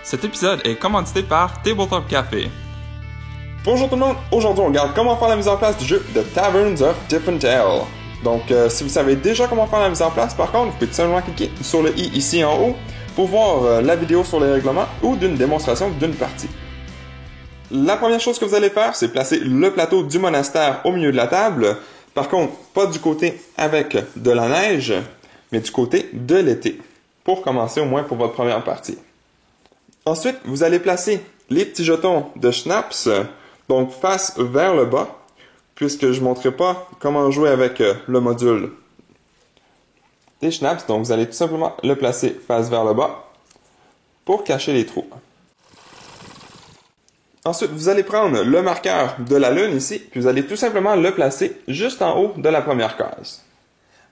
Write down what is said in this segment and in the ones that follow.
Cet épisode est commandité par Tabletop Café. Bonjour tout le monde, aujourd'hui on regarde comment faire la mise en place du jeu The Taverns of Differentale. Donc si vous savez déjà comment faire la mise en place, par contre, vous pouvez tout simplement cliquer sur le i ici en haut pour voir la vidéo sur les règlements ou d'une démonstration d'une partie. La première chose que vous allez faire, c'est placer le plateau du monastère au milieu de la table. Par contre, pas du côté avec de la neige, mais du côté de l'été, pour commencer au moins pour votre première partie. Ensuite, vous allez placer les petits jetons de schnapps, donc face vers le bas, puisque je ne montrerai pas comment jouer avec le module des schnapps. Donc, vous allez tout simplement le placer face vers le bas pour cacher les trous. Ensuite, vous allez prendre le marqueur de la lune ici, puis vous allez tout simplement le placer juste en haut de la première case.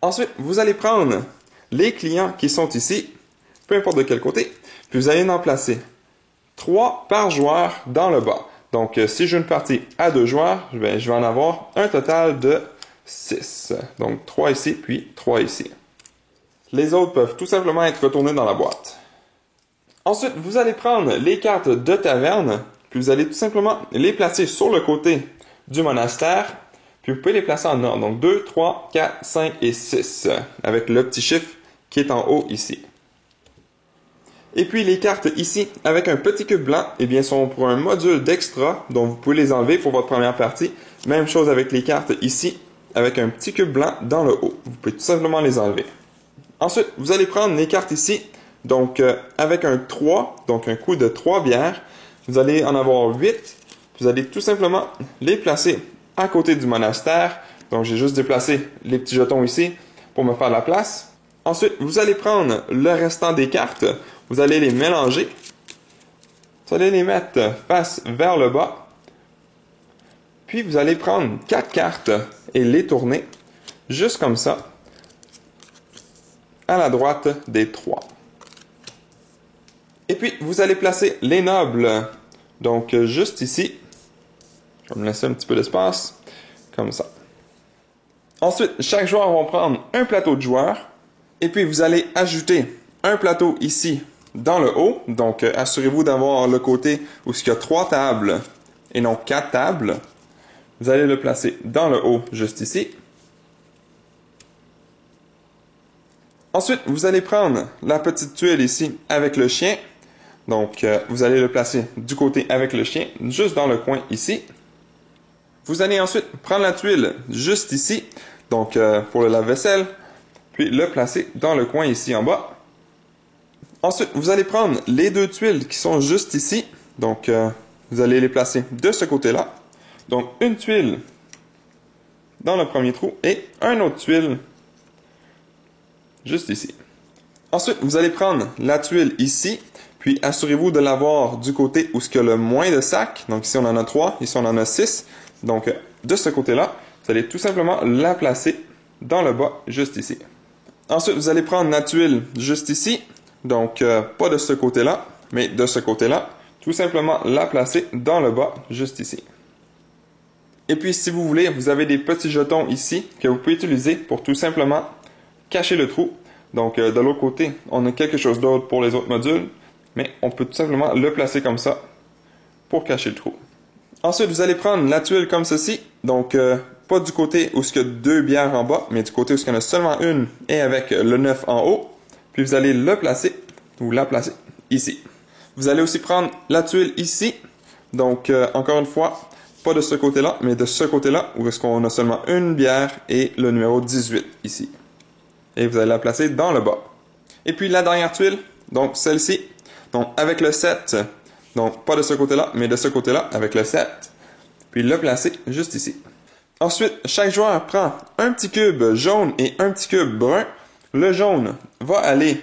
Ensuite, vous allez prendre les clients qui sont ici, peu importe de quel côté, puis vous allez en placer 3 par joueur dans le bas. Donc, si j'ai une partie à 2 joueurs, je vais en avoir un total de 6. Donc, 3 ici, puis 3 ici. Les autres peuvent tout simplement être retournés dans la boîte. Ensuite, vous allez prendre les cartes de taverne, puis vous allez tout simplement les placer sur le côté du monastère, puis vous pouvez les placer en ordre. Donc, 2, 3, 4, 5 et 6, avec le petit chiffre qui est en haut ici. Et puis les cartes ici, avec un petit cube blanc, eh bien, sont pour un module d'extra, donc vous pouvez les enlever pour votre première partie. Même chose avec les cartes ici, avec un petit cube blanc dans le haut. Vous pouvez tout simplement les enlever. Ensuite, vous allez prendre les cartes ici, donc avec un 3, donc un coup de 3 bières. Vous allez en avoir 8. Vous allez tout simplement les placer à côté du monastère. Donc j'ai juste déplacé les petits jetons ici pour me faire la place. Ensuite, vous allez prendre le restant des cartes. Vous allez les mélanger. Vous allez les mettre face vers le bas. Puis vous allez prendre 4 cartes et les tourner juste comme ça à la droite des 3. Et puis vous allez placer les nobles donc juste ici. Je vais me laisser un petit peu d'espace comme ça. Ensuite, chaque joueur va prendre un plateau de joueurs et puis vous allez ajouter un plateau ici dans le haut, donc assurez-vous d'avoir le côté où il y a 3 tables et non 4 tables. Vous allez le placer dans le haut, juste ici. Ensuite, vous allez prendre la petite tuile ici avec le chien. Donc, vous allez le placer du côté avec le chien, juste dans le coin ici. Vous allez ensuite prendre la tuile juste ici, donc pour le lave-vaisselle, puis le placer dans le coin ici en bas. Ensuite, vous allez prendre les 2 tuiles qui sont juste ici. Donc, vous allez les placer de ce côté-là. Donc, une tuile dans le premier trou et une autre tuile juste ici. Ensuite, vous allez prendre la tuile ici, puis assurez-vous de l'avoir du côté où il y a le moins de sacs. Donc, ici, on en a 3, ici, on en a 6. Donc, de ce côté-là, vous allez tout simplement la placer dans le bas, juste ici. Ensuite, vous allez prendre la tuile juste ici. Donc, pas de ce côté-là, mais de ce côté-là. Tout simplement la placer dans le bas, juste ici. Et puis, si vous voulez, vous avez des petits jetons ici que vous pouvez utiliser pour tout simplement cacher le trou. Donc, de l'autre côté, on a quelque chose d'autre pour les autres modules, mais on peut tout simplement le placer comme ça pour cacher le trou. Ensuite, vous allez prendre la tuile comme ceci. Donc, pas du côté où il y a 2 bières en bas, mais du côté où il y en a seulement une et avec le 9 en haut. Puis vous allez le placer, ou la placer, ici. Vous allez aussi prendre la tuile ici. Donc, encore une fois, pas de ce côté-là, mais de ce côté-là, où est-ce qu'on a seulement une bière et le numéro 18 ici. Et vous allez la placer dans le bas. Et puis la dernière tuile, donc celle-ci, donc avec le 7, donc pas de ce côté-là, mais de ce côté-là, avec le 7. Puis le placer juste ici. Ensuite, chaque joueur prend un petit cube jaune et un petit cube brun. Le jaune va aller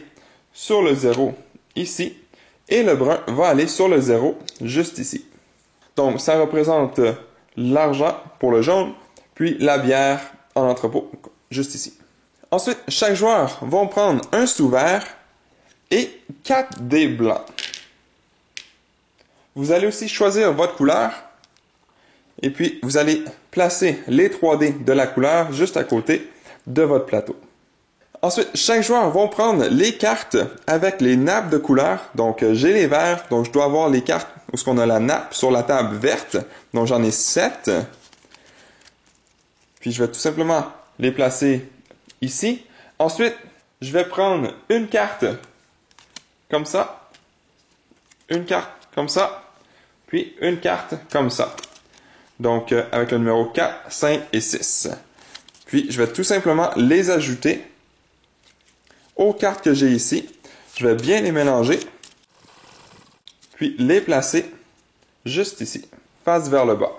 sur le 0 ici et le brun va aller sur le 0 juste ici. Donc, ça représente l'argent pour le jaune, puis la bière en entrepôt juste ici. Ensuite, chaque joueur va prendre un sous-vert et 4 dés blancs. Vous allez aussi choisir votre couleur et puis vous allez placer les 3 dés de la couleur juste à côté de votre plateau. Ensuite, chaque joueur va prendre les cartes avec les nappes de couleur. Donc, j'ai les verts, donc je dois avoir les cartes où on a la nappe sur la table verte. Donc, j'en ai 7. Puis, je vais tout simplement les placer ici. Ensuite, je vais prendre une carte comme ça, une carte comme ça, puis une carte comme ça. Donc, avec le numéro 4, 5 et 6. Puis, je vais tout simplement les ajouter aux cartes que j'ai ici. Je vais bien les mélanger, puis les placer juste ici, face vers le bas.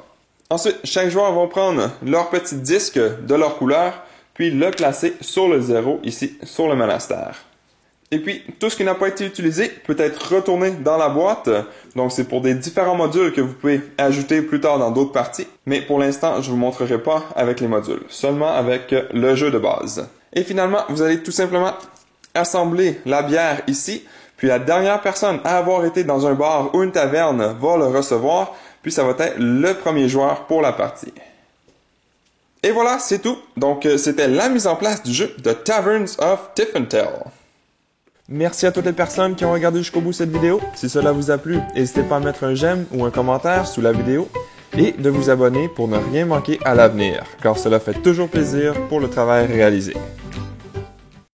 Ensuite, chaque joueur va prendre leur petit disque de leur couleur, puis le placer sur le 0 ici, sur le monastère. Et puis, tout ce qui n'a pas été utilisé peut être retourné dans la boîte. Donc, c'est pour des différents modules que vous pouvez ajouter plus tard dans d'autres parties. Mais pour l'instant, je ne vous montrerai pas avec les modules, seulement avec le jeu de base. Et finalement, vous allez tout simplement assembler la bière ici. Puis la dernière personne à avoir été dans un bar ou une taverne va le recevoir. Puis ça va être le premier joueur pour la partie. Et voilà, c'est tout. Donc, c'était la mise en place du jeu The Taverns of Tiffantell. Merci à toutes les personnes qui ont regardé jusqu'au bout cette vidéo. Si cela vous a plu, n'hésitez pas à mettre un j'aime ou un commentaire sous la vidéo et de vous abonner pour ne rien manquer à l'avenir, car cela fait toujours plaisir pour le travail réalisé.